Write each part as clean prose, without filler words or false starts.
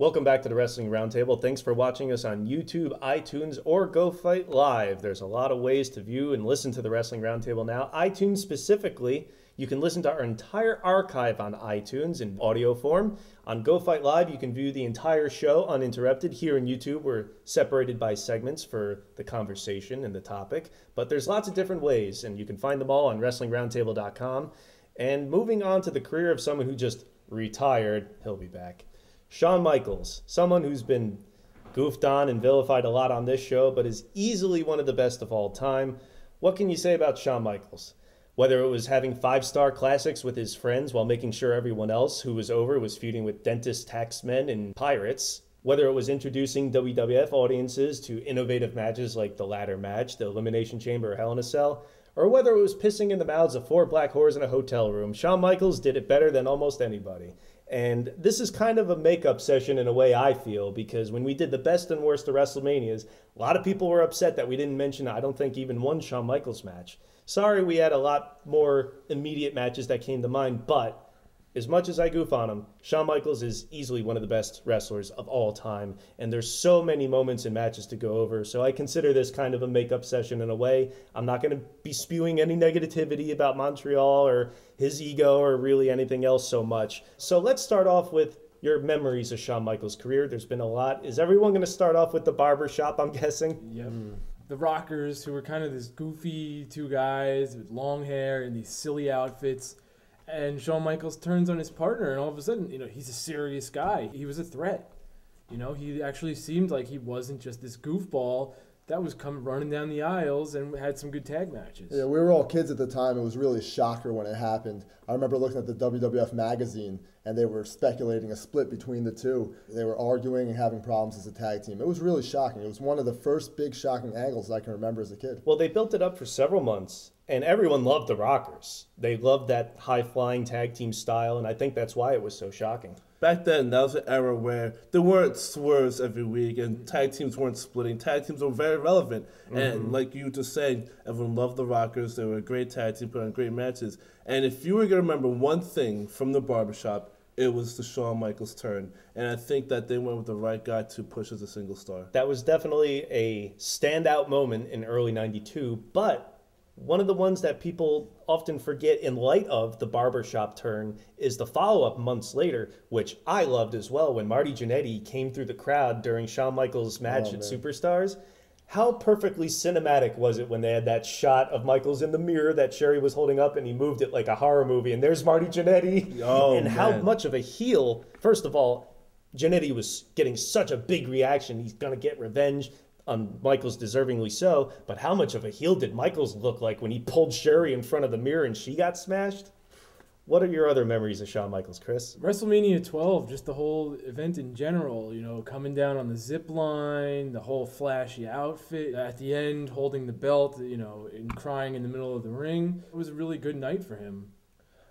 Welcome back to the Wrestling Roundtable. Thanks for watching us on YouTube, iTunes, or Go Fight Live. There's a lot of ways to view and listen to the Wrestling Roundtable now. iTunes specifically, you can listen to our entire archive on iTunes in audio form. On Go Fight Live, you can view the entire show uninterrupted. Here in YouTube, we're separated by segments for the conversation and the topic. But there's lots of different ways, and you can find them all on WrestlingRoundtable.com. And moving on to the career of someone who just retired, he'll be back. Shawn Michaels, someone who's been goofed on and vilified a lot on this show, but is easily one of the best of all time. What can you say about Shawn Michaels? Whether it was having five-star classics with his friends while making sure everyone else who was over was feuding with dentists, taxmen, and pirates. Whether it was introducing WWF audiences to innovative matches like the ladder match, the Elimination Chamber, or Hell in a Cell. Or whether it was pissing in the mouths of four black whores in a hotel room, Shawn Michaels did it better than almost anybody. And this is kind of a makeup session in a way, I feel, because when we did the best and worst of WrestleManias, a lot of people were upset that we didn't mention, I don't think, even one Shawn Michaels match. Sorry, we had a lot more immediate matches that came to mind, but as much as I goof on him, Shawn Michaels is easily one of the best wrestlers of all time, and there's so many moments and matches to go over, so I consider this kind of a makeup session in a way. I'm not going to be spewing any negativity about Montreal or his ego or really anything else so much. So let's start off with your memories of Shawn Michaels' career. There's been a lot. Is everyone going to start off with the barber shop, I'm guessing? Yep. The Rockers, who were kind of this goofy two guys with long hair and these silly outfits. And Shawn Michaels turns on his partner, and all of a sudden, he's a serious guy. He was a threat. He actually seemed like he wasn't just this goofball that was running down the aisles and had some good tag matches. Yeah, we were all kids at the time. It was really a shocker when it happened. I remember looking at the WWF magazine, and they were speculating a split between the two. They were arguing and having problems as a tag team. It was really shocking. It was one of the first big shocking angles I can remember as a kid. Well, they built it up for several months, and everyone loved the Rockers. They loved that high-flying tag team style, and I think that's why it was so shocking. Back then, that was an era where there weren't swerves every week and tag teams weren't splitting. Tag teams were very relevant. And like you just said, everyone loved the Rockers. They were a great tag team, put on great matches. And if you were going to remember one thing from the barbershop, it was the Shawn Michaels turn. And I think that they went with the right guy to push as a single star. That was definitely a standout moment in early '92, but one of the ones that people often forget in light of the barbershop turn is the follow-up months later, which I loved as well, when Marty Jannetty came through the crowd during Shawn Michaels' match at Superstars. How perfectly cinematic was it when they had that shot of Michaels in the mirror that Sherry was holding up and he moved it like a horror movie, and there's Marty Jannetty. And how much of a heel, first of all, Jannetty was getting such a big reaction. He's going to get revenge on Michaels, deservingly so, but how much of a heel did Michaels look like when he pulled Sherry in front of the mirror and she got smashed? What are your other memories of Shawn Michaels, Chris? WrestleMania 12, just the whole event in general, coming down on the zip line, the whole flashy outfit, at the end holding the belt, and crying in the middle of the ring. It was a really good night for him.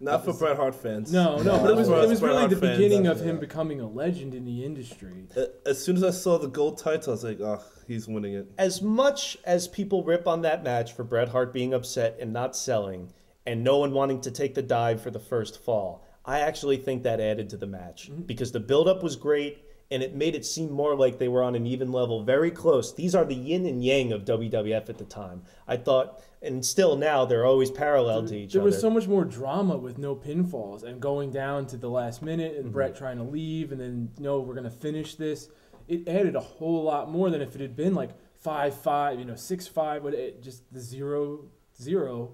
Not for Bret Hart fans. No, but it was really the beginning of him becoming a legend in the industry. As soon as I saw the gold title, I was like, oh, he's winning it. As much as people rip on that match for Bret Hart being upset and not selling, and no one wanting to take the dive for the first fall, I actually think that added to the match. Because the build-up was great, and it made it seem more like they were on an even level, very close. These are the yin and yang of WWF at the time. I thought, and still now, they're always parallel to each other. There was so much more drama with no pinfalls and going down to the last minute and Bret trying to leave and then, no, we're going to finish this. It added a whole lot more than if it had been like 5-5, 6-5, but just the 0-0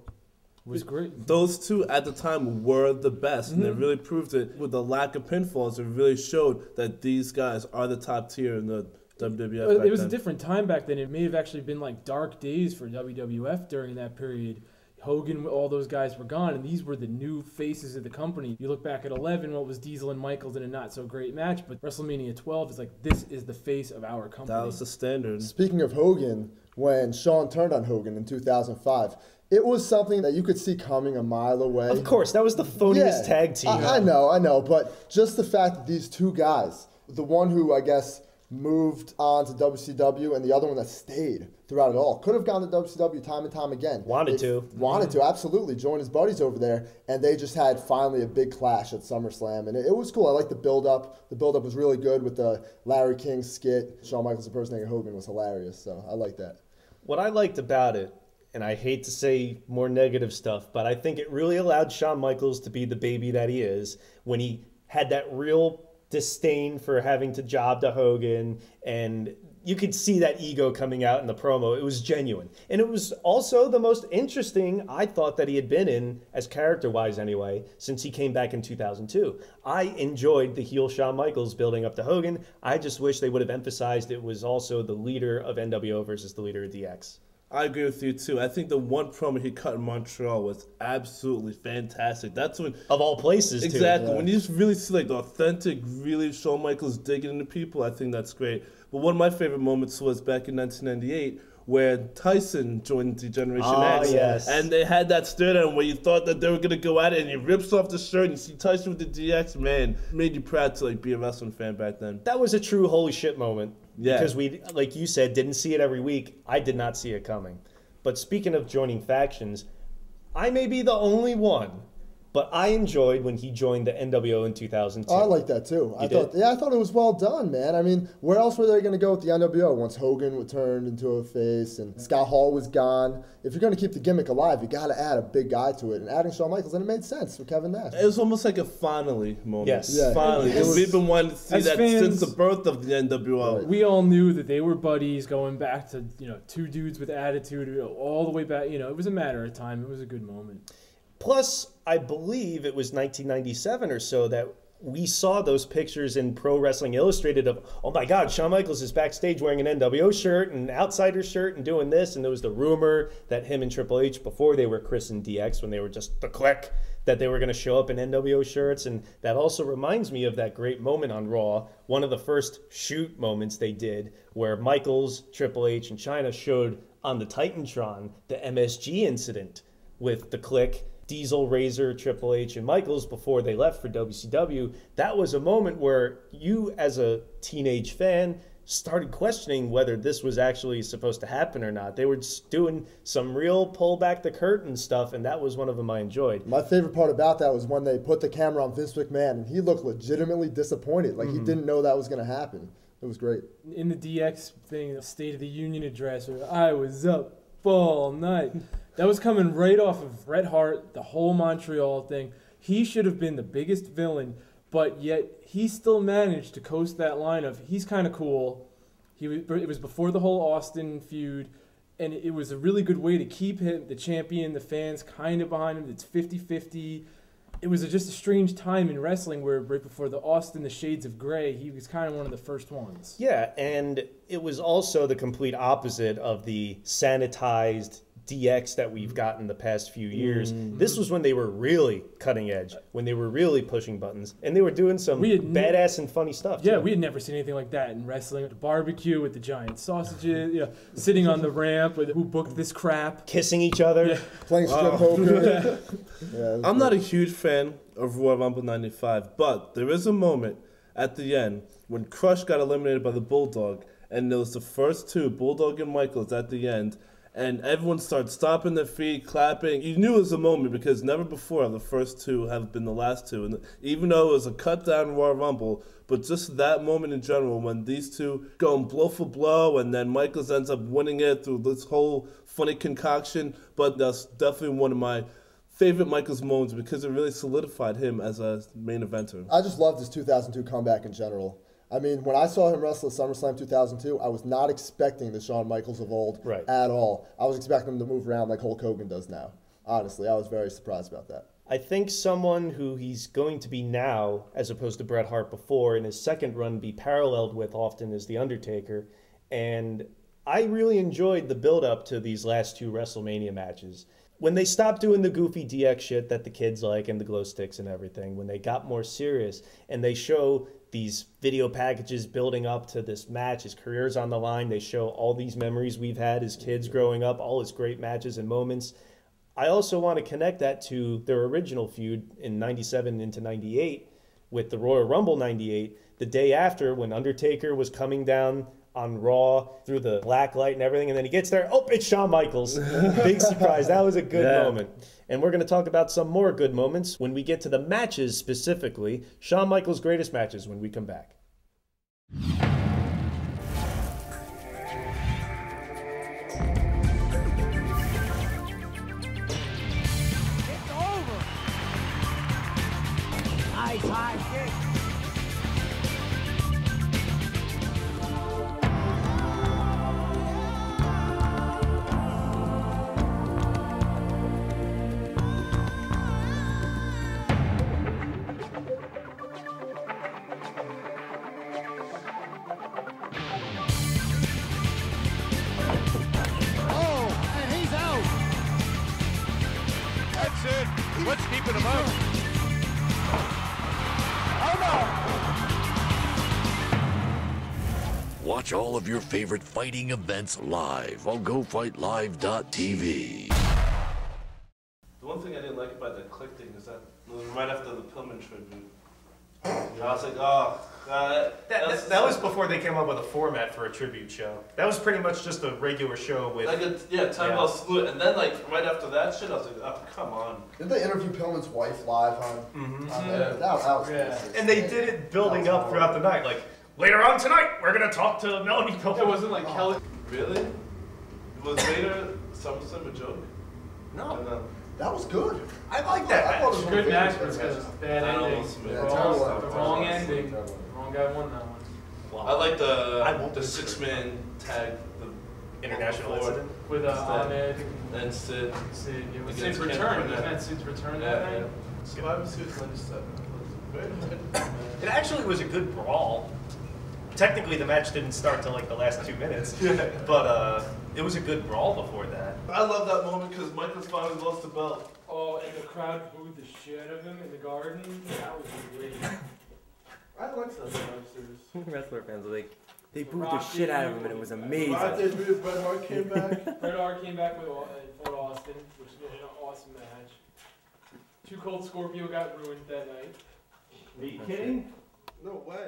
was great. Those two at the time were the best, and they really proved it. With the lack of pinfalls, it really showed that these guys are the top tier in the WWF. It was a different time back then. It may have actually been like dark days for WWF during that period. Hogan, all those guys were gone, and these were the new faces of the company. You look back at 11, what was Diesel and Michaels in a not-so-great match, but WrestleMania 12 is like, this is the face of our company. That was the standard. Speaking of Hogan, when Shawn turned on Hogan in 2005, it was something that you could see coming a mile away. Of course, that was the phoniest tag team. I know, but just the fact that these two guys, the one who I guess moved on to WCW, and the other one that stayed throughout it all. Could have gone to WCW time and time again. Wanted to, absolutely. Joined his buddies over there, and they just had finally a big clash at SummerSlam, and it was cool. I liked the build-up. The build-up was really good with the Larry King skit. Shawn Michaels impersonating Hogan was hilarious, so I like that. What I liked about it, and I hate to say more negative stuff, but I think it really allowed Shawn Michaels to be the baby that he is when he had that real disdain for having to job to Hogan, and you could see that ego coming out in the promo. It was genuine. And it was also the most interesting, I thought, that he had been in, as character-wise anyway, since he came back in 2002. I enjoyed the heel Shawn Michaels building up to Hogan. I just wish they would have emphasized it was also the leader of NWO versus the leader of DX. I agree with you, too. I think the one promo he cut in Montreal was absolutely fantastic. That's when... Of all places, too. Exactly. Yeah. When you just really see, like, the authentic, really Shawn Michaels digging into people, I think that's great. But one of my favorite moments was back in 1998, where Tyson joined the Generation X. Yes. And they had that stare down where you thought that they were going to go at it, and he rips off the shirt, and you see Tyson with the DX. Man, made you proud to, like, be a wrestling fan back then. That was a true holy shit moment. Yeah. Because we, like you said, didn't see it every week. I did not see it coming. But speaking of joining factions, I may be the only one, but I enjoyed when he joined the NWO in 2002. I like that too. I thought it was well done, man. I mean, where else were they going to go with the NWO once Hogan turned into a face and Scott Hall was gone? If you're going to keep the gimmick alive, you got to add a big guy to it. And adding Shawn Michaels, and it made sense for Kevin Nash. It was almost like a finally moment. Yes. Yeah. Finally. We've been wanting to see that fans, since the birth of the NWO. We all knew that they were buddies going back to, two dudes with attitude, all the way back. It was a matter of time. It was a good moment. Plus, I believe it was 1997 or so that we saw those pictures in Pro Wrestling Illustrated of, oh my God, Shawn Michaels is backstage wearing an NWO shirt and an Outsider shirt and doing this. And there was the rumor that him and Triple H, before they were Chris and DX, when they were just the Click, that they were going to show up in NWO shirts. And that also reminds me of that great moment on Raw, one of the first shoot moments they did, where Michaels, Triple H, and Chyna showed on the Titantron the MSG incident with the Click, Diesel, Razor, Triple H, and Michaels before they left for WCW. That was a moment where you, as a teenage fan, started questioning whether this was actually supposed to happen or not. They were just doing some real pull back the curtain stuff, and that was one of them I enjoyed. My favorite part about that was when they put the camera on Vince McMahon, and he looked legitimately disappointed. Like he didn't know that was going to happen. It was great. In the DX thing, the State of the Union address, where I was up all night. That was coming right off of Bret Hart, the whole Montreal thing. He should have been the biggest villain, but yet he still managed to coast that line of, he's kind of cool. It was before the whole Austin feud, and it was a really good way to keep him, the champion, the fans kind of behind him. It's 50-50. It was just a strange time in wrestling where right before the Austin, the Shades of Grey, he was kind of one of the first ones. Yeah, and it was also the complete opposite of the sanitized DX that we've gotten the past few years. This was when they were really cutting edge, when they were really pushing buttons, and they were doing some badass and funny stuff. Yeah, we had never seen anything like that in wrestling. At the barbecue with the giant sausages, sitting on the ramp with who booked this crap, kissing each other, playing strip poker. I'm not a huge fan of Royal Rumble 95, but there is a moment at the end when Crush got eliminated by the Bulldog, and there was the first two, Bulldog and Michaels, at the end. And everyone started stomping their feet, clapping. You knew it was a moment because never before the first two have been the last two. And even though it was a cut down Royal Rumble, but just that moment in general when these two go blow for blow and then Michaels ends up winning it through this whole funny concoction. But that's definitely one of my favorite Michaels moments because it really solidified him as a main eventer. I just loved his 2002 comeback in general. I mean, when I saw him wrestle at SummerSlam 2002, I was not expecting the Shawn Michaels of old at all. I was expecting him to move around like Hulk Hogan does now. Honestly, I was very surprised about that. I think someone who he's going to be now, as opposed to Bret Hart before, in his second run be paralleled with often is The Undertaker. And I really enjoyed the build-up to these last two WrestleMania matches. When they stopped doing the goofy DX shit that the kids like and the glow sticks and everything, when they got more serious and they show these video packages building up to this match, his career's on the line, they show all these memories we've had as kids growing up, all his great matches and moments. I also want to connect that to their original feud in 97 into 98 with the Royal Rumble 98, the day after when Undertaker was coming down on Raw through the black light and everything, and then he gets there, oh, it's Shawn Michaels. Big surprise. That was a good moment. And we're going to talk about some more good moments when we get to the matches specifically. Shawn Michaels' greatest matches when we come back. It's over. Nice high kick. What's keeping him up? Watch all of your favorite fighting events live on GoFightLive.tv. The one thing I didn't like about that click thing is that it was right after the Pillman tribute. I was like, oh, That was before they came up with a format for a tribute show. That was pretty much just a regular show with... time well split. And then, like, right after that shit, I was like, oh, come on. Didn't they interview Pillman's wife live on that? That was And they did it building up throughout the night. Like, later on tonight, we're going to talk to Melanie Pillman. It wasn't like Kelly. Really? Was Vader SummerSlam a joke? No. That was good. I like that I thought match. it was Good match, good. but it's got a bad ending. Wrong ending. Wrong guy won that one. I like the six-man tag, the International incident. With Ahmed and Sid. It was Against Sid's return. Ken Wasn't that Sid's return that night? Survivor Series 97. Very good. It actually was a good brawl. Technically, the match didn't start till like the last 2 minutes, but it was a good brawl before that. I love that moment because Michaels finally lost the belt. Oh, and the crowd booed the shit out of him in the garden. That was great. I like that match. Wrestler fans were like, they booed the shit out of him and it was amazing. Bret Hart came back. Bret Hart came back with Fort Austin, which was an awesome match. Too Cold Scorpio got ruined that night. Are you kidding? No way.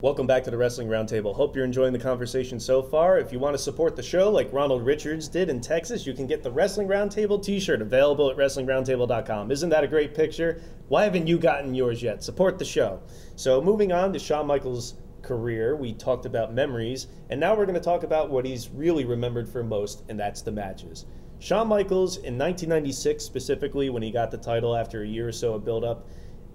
Welcome back to the Wrestling Roundtable. Hope you're enjoying the conversation so far. If you want to support the show like Ronald Richards did in Texas, you can get the Wrestling Roundtable t-shirt available at WrestlingRoundtable.com. Isn't that a great picture? Why haven't you gotten yours yet? Support the show. So moving on to Shawn Michaels' career, we talked about memories, and now we're going to talk about what he's really remembered for most, and that's the matches. Shawn Michaels in 1996 specifically, when he got the title after a year or so of build-up,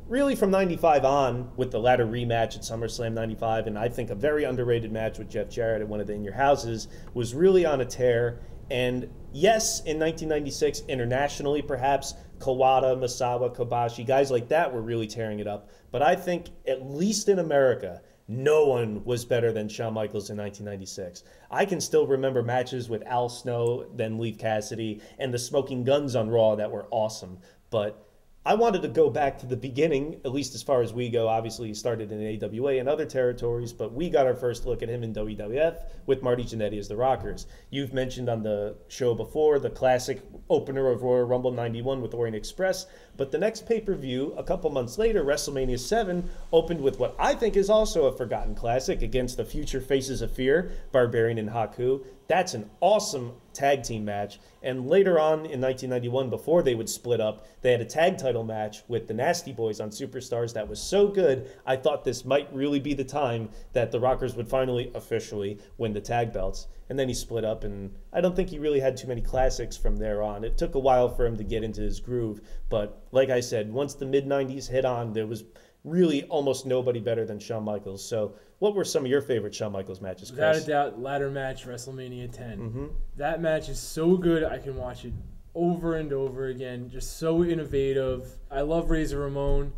really from 95 on with the ladder rematch at SummerSlam 95, and I think a very underrated match with Jeff Jarrett at one of the In Your Houses, was really on a tear. And yes, in 1996, internationally perhaps, Kawada, Misawa, Kobashi, guys like that were really tearing it up. But I think, at least in America, no one was better than Shawn Michaels in 1996. I can still remember matches with Al Snow, then Leif Cassidy, and the Smoking Guns on Raw that were awesome. But I wanted to go back to the beginning, at least as far as we go. Obviously, he started in AWA and other territories, but we got our first look at him in WWF with Marty Jannetty as the Rockers. You've mentioned on the show before the classic opener of Royal Rumble 91 with Orient Express, but the next pay-per-view, a couple months later, WrestleMania 7, opened with what I think is also a forgotten classic against the future Faces of Fear, Barbarian and Haku. That's an awesome tag team match. And later on in 1991, before they would split up, they had a tag title match with the Nasty Boys on Superstars that was so good, I thought this might really be the time that the Rockers would finally officially win the tag belts. And then he split up, and I don't think he really had too many classics from there on. It took a while for him to get into his groove, but like I said, once the mid-90s hit on, there was really almost nobody better than Shawn Michaels. So what were some of your favorite Shawn Michaels matches, Chris? Without a doubt, ladder match, WrestleMania 10. That match is so good, I can watch it over and over again. Just so innovative. I love Razor Ramon,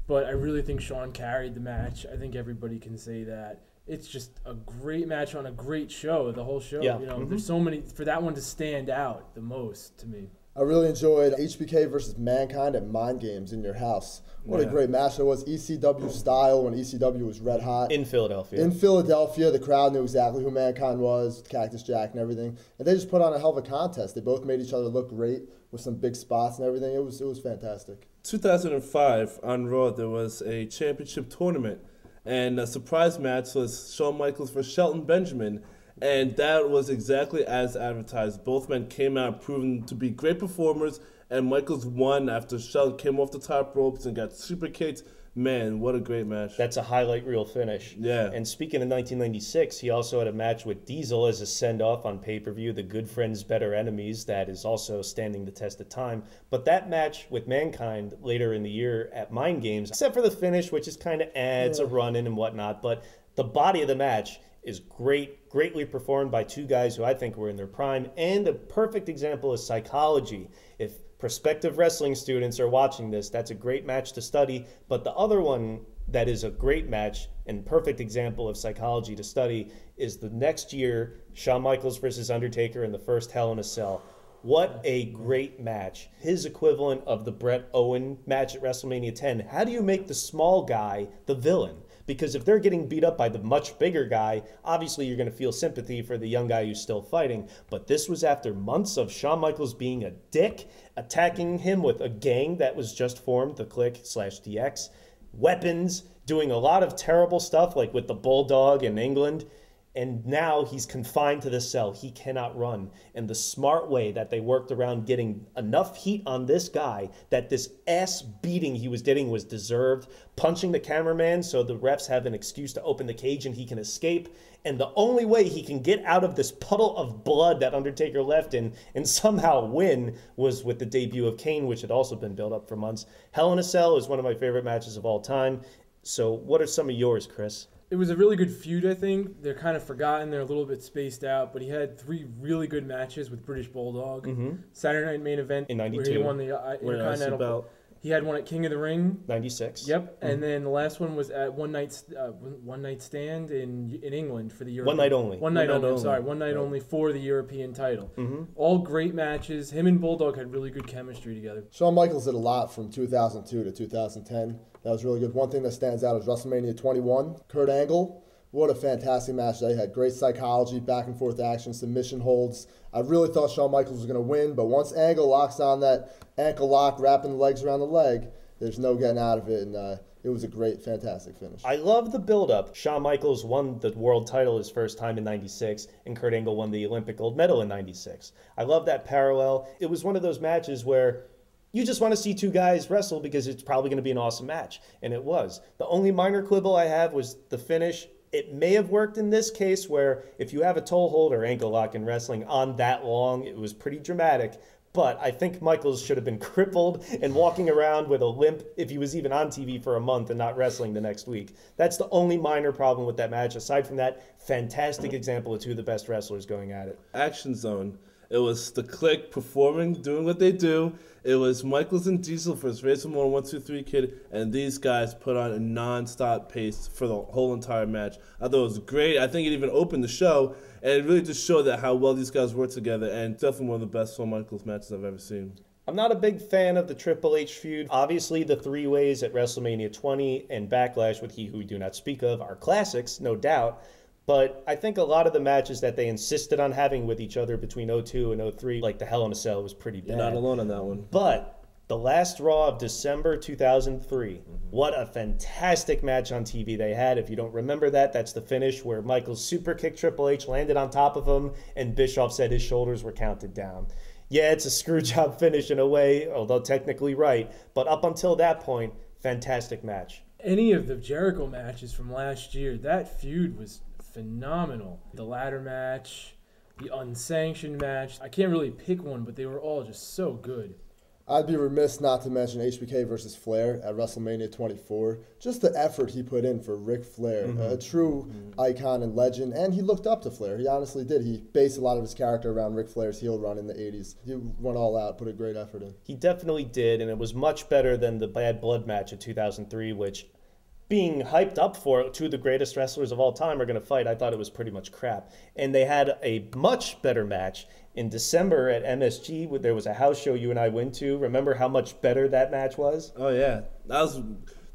but I really think Shawn carried the match. I think everybody can say that. It's just a great match on a great show, the whole show. Yeah. You know, there's so many, for that one to stand out the most to me. I really enjoyed HBK versus Mankind at Mind Games in Your House. What a great match it was. ECW style when ECW was red hot. In Philadelphia. In Philadelphia, the crowd knew exactly who Mankind was, Cactus Jack and everything. And they just put on a hell of a contest. They both made each other look great with some big spots and everything. It was fantastic. 2005 on Raw, there was a championship tournament, and a surprise match was Shawn Michaels versus Shelton Benjamin, and that was exactly as advertised. Both men came out proven to be great performers, and Michaels won after Shelton came off the top ropes and got super kicked. Man, what a great match. That's a highlight reel finish. Yeah. And speaking of 1996, he also had a match with Diesel as a send-off on pay-per-view, The Good Friends, Better Enemies, that is also standing the test of time. But that match with Mankind later in the year at Mind Games, except for the finish, which is kind of it's a run-in and whatnot, but the body of the match is greatly performed by two guys who I think were in their prime, and a perfect example of psychology. If prospective wrestling students are watching this, that's a great match to study. But the other one that is a great match and perfect example of psychology to study is the next year, Shawn Michaels versus Undertaker in the first Hell in a Cell. What a great match. His equivalent of the Bret Owen match at WrestleMania 10. How do you make the small guy the villain? Because if they're getting beat up by the much bigger guy, obviously you're going to feel sympathy for the young guy who's still fighting. But this was after months of Shawn Michaels being a dick, attacking him with a gang that was just formed, the Clique/DX, weapons, doing a lot of terrible stuff like with the Bulldog in England. And now he's confined to the cell. He cannot run. And the smart way that they worked around getting enough heat on this guy that this ass beating he was getting was deserved, punching the cameraman so the refs have an excuse to open the cage and he can escape. And the only way he can get out of this puddle of blood that Undertaker left in and somehow win was with the debut of Kane, which had also been built up for months. Hell in a Cell is one of my favorite matches of all time. So what are some of yours, Chris? It was a really good feud, I think. They're kind of forgotten. They're a little bit spaced out, but he had 3 really good matches with British Bulldog. Saturday Night Main Event In 92. where he won the Intercontinental belt. He had one at King of the Ring. 96. Yep. And then the last one was at One Night Stand in England for the European. One night only. One night only. I'm sorry. One night only for the European title. All great matches. Him and Bulldog had really good chemistry together. Shawn Michaels did a lot from 2002 to 2010. That was really good. One thing that stands out is WrestleMania 21. Kurt Angle. What a fantastic match they had. Great psychology, back and forth action, submission holds. I really thought Shawn Michaels was going to win, but once Angle locks on that ankle lock, wrapping the legs around the leg, there's no getting out of it, and it was a great, fantastic finish. I love the build-up. Shawn Michaels won the world title his first time in 96, and Kurt Angle won the Olympic gold medal in 96. I love that parallel. It was one of those matches where you just want to see two guys wrestle because it's probably going to be an awesome match, and it was. The only minor quibble I have was the finish. It may have worked in this case where if you have a toe hold or ankle lock in wrestling on that long, it was pretty dramatic. But I think Michaels should have been crippled and walking around with a limp if he was even on TV for a month and not wrestling the next week. That's the only minor problem with that match. Aside from that, fantastic example of two of the best wrestlers going at it. Action Zone. It was the Clique performing, doing what they do. It was Michaels and Diesel versus Razor Ramon 1-2-3 Kid, and these guys put on a non-stop pace for the whole entire match. I thought it was great. I think it even opened the show, and it really just showed that how well these guys work together, and definitely one of the best Shawn Michaels matches I've ever seen. I'm not a big fan of the Triple H feud. Obviously, the 3-ways at WrestleMania 20 and Backlash with He Who We Do Not Speak Of are classics, no doubt. But I think a lot of the matches that they insisted on having with each other between 02 and 03, like the Hell in a Cell, was pretty bad. You're not alone on that one. But the last Raw of December 2003, what a fantastic match on TV they had. If you don't remember that, that's the finish where Michaels super kicked Triple H, landed on top of him, and Bischoff said his shoulders were counted down. Yeah, it's a screw job finish in a way, although technically right. But up until that point, fantastic match. Any of the Jericho matches from last year, that feud was phenomenal. The ladder match, the unsanctioned match. I can't really pick one, but they were all just so good. I'd be remiss not to mention HBK versus Flair at WrestleMania 24. Just the effort he put in for Ric Flair, a true icon and legend, and he looked up to Flair. He honestly did. He based a lot of his character around Ric Flair's heel run in the 80s. He went all out, put a great effort in. He definitely did, and it was much better than the Bad Blood match of 2003, which, being hyped up for two of the greatest wrestlers of all time are going to fight, I thought it was pretty much crap. And they had a much better match in December at MSG. There was a house show you and I went to. Remember how much better that match was? Oh, yeah. That was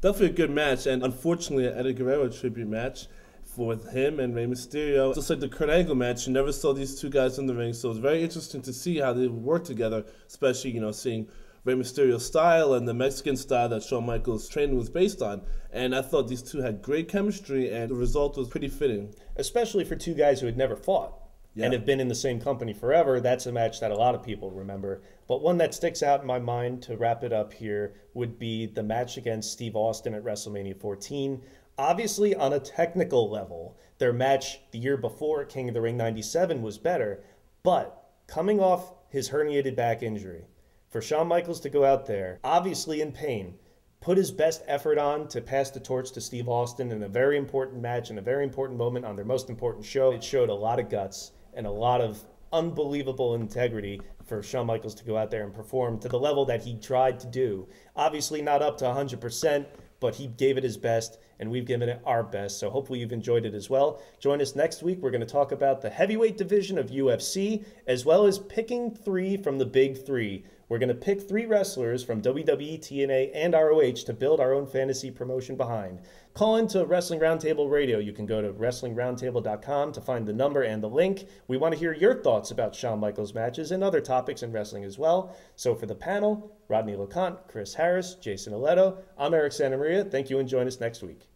definitely a good match. And unfortunately, an Eddie Guerrero tribute match for him and Rey Mysterio. Just like the Kurt Angle match, you never saw these two guys in the ring. So it was very interesting to see how they work together, especially, seeing Rey Mysterio style and the Mexican style that Shawn Michaels' training was based on. And I thought these two had great chemistry, and the result was pretty fitting. Especially for two guys who had never fought and have been in the same company forever. That's a match that a lot of people remember. But one that sticks out in my mind to wrap it up here would be the match against Steve Austin at WrestleMania 14. Obviously, on a technical level, their match the year before at King of the Ring 97 was better. But coming off his herniated back injury, for Shawn Michaels to go out there, obviously in pain, put his best effort on to pass the torch to Steve Austin in a very important match and a very important moment on their most important show. It showed a lot of guts and a lot of unbelievable integrity for Shawn Michaels to go out there and perform to the level that he tried to do. Obviously not up to 100%, but he gave it his best, and we've given it our best. So hopefully you've enjoyed it as well. Join us next week. We're going to talk about the heavyweight division of UFC, as well as picking 3 from the big 3. We're going to pick 3 wrestlers from WWE, TNA, and ROH to build our own fantasy promotion behind. Call into Wrestling Roundtable Radio. You can go to WrestlingRoundtable.com to find the number and the link. We want to hear your thoughts about Shawn Michaels matches and other topics in wrestling as well. So for the panel, Rodney LeConte, Chris Harris, Jason Aledo, I'm Eric Santamaria. Thank you and join us next week.